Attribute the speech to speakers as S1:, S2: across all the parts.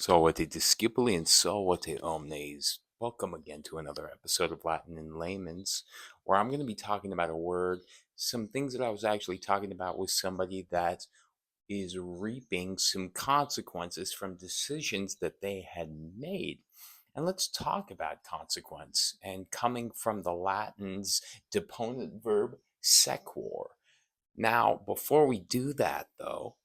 S1: Salve discipuli and salve omnes. Welcome again to another episode of Latin in Layman's, where I'm going to be talking about a word, some things that I was actually talking about with somebody that is reaping some consequences from decisions that they had made. And let's talk about consequence, and coming from the Latin's deponent verb sequor. Now, before we do that, though,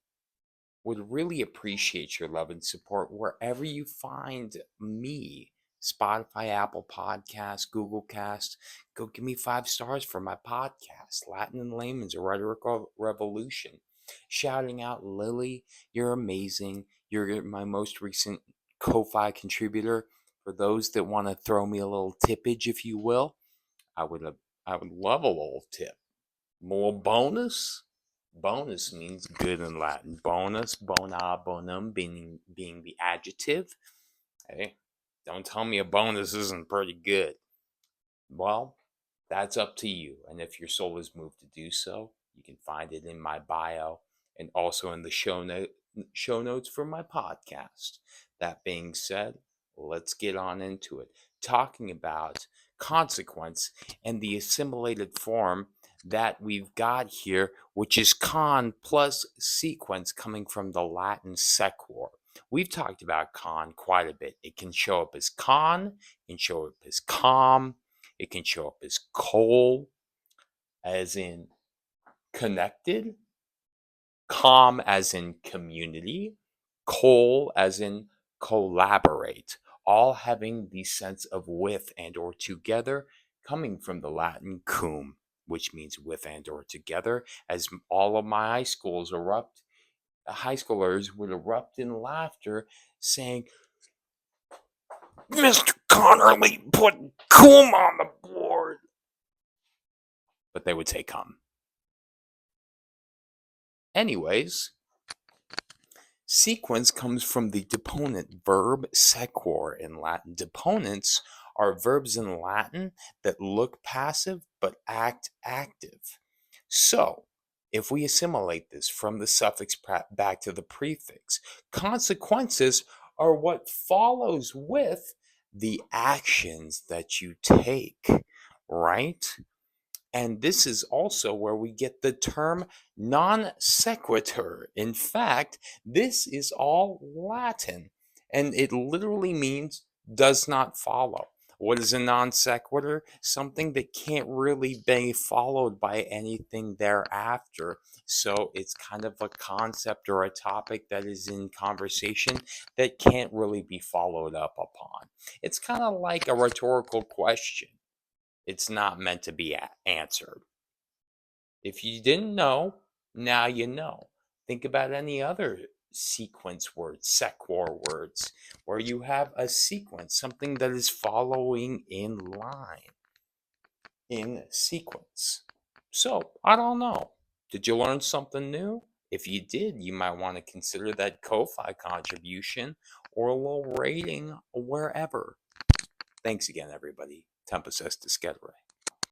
S1: would really appreciate your love and support wherever you find me. Spotify, Apple Podcasts, Google Cast. Go give me 5 stars for my podcast, Latin and Layman's, a Rhetorical Revolution. Shouting out, Lily, you're amazing. You're my most recent Ko-Fi contributor. For those that want to throw me a little tippage, if you will, I would love a little tip. More bonus? Bonus means good in Latin. Bonus, bona, bonum, being the adjective. Hey, don't tell me a bonus isn't pretty good. Well, that's up to you. And if your soul is moved to do so, you can find it in my bio and also in the show notes for my podcast. That being said, let's get on into it. Talking about consequence and the assimilated form that we've got here, which is con plus sequence, coming from the Latin sequor. We've talked about con quite a bit. It can show up as con, it can show up as com, it can show up as col, as in connected, com as in community, col as in collaborate, all having the sense of with and or together, coming from the Latin cum, which means with and or together. As all of my high schoolers would erupt in laughter, saying, "Mr. Connerly put cum on the board." But they would say cum. Anyways, sequence comes from the deponent verb sequor in Latin. Deponents are verbs in Latin that look passive but act active. So, if we assimilate this from the suffix back to the prefix, consequences are what follows with the actions that you take, right? And this is also where we get the term non sequitur. In fact, this is all Latin, and it literally means does not follow. What is a non sequitur? Something that can't really be followed by anything thereafter. So it's kind of a concept or a topic that is in conversation that can't really be followed up upon. It's kind of like a rhetorical question. It's not meant to be answered. If you didn't know, now you know. Think about any other sequence words, sequor words, where you have a sequence, something that is following in line, in sequence. So, I don't know. Did you learn something new? If you did, you might want to consider that Ko-Fi contribution or a little rating wherever. Thanks again, everybody. Tempus est discedere.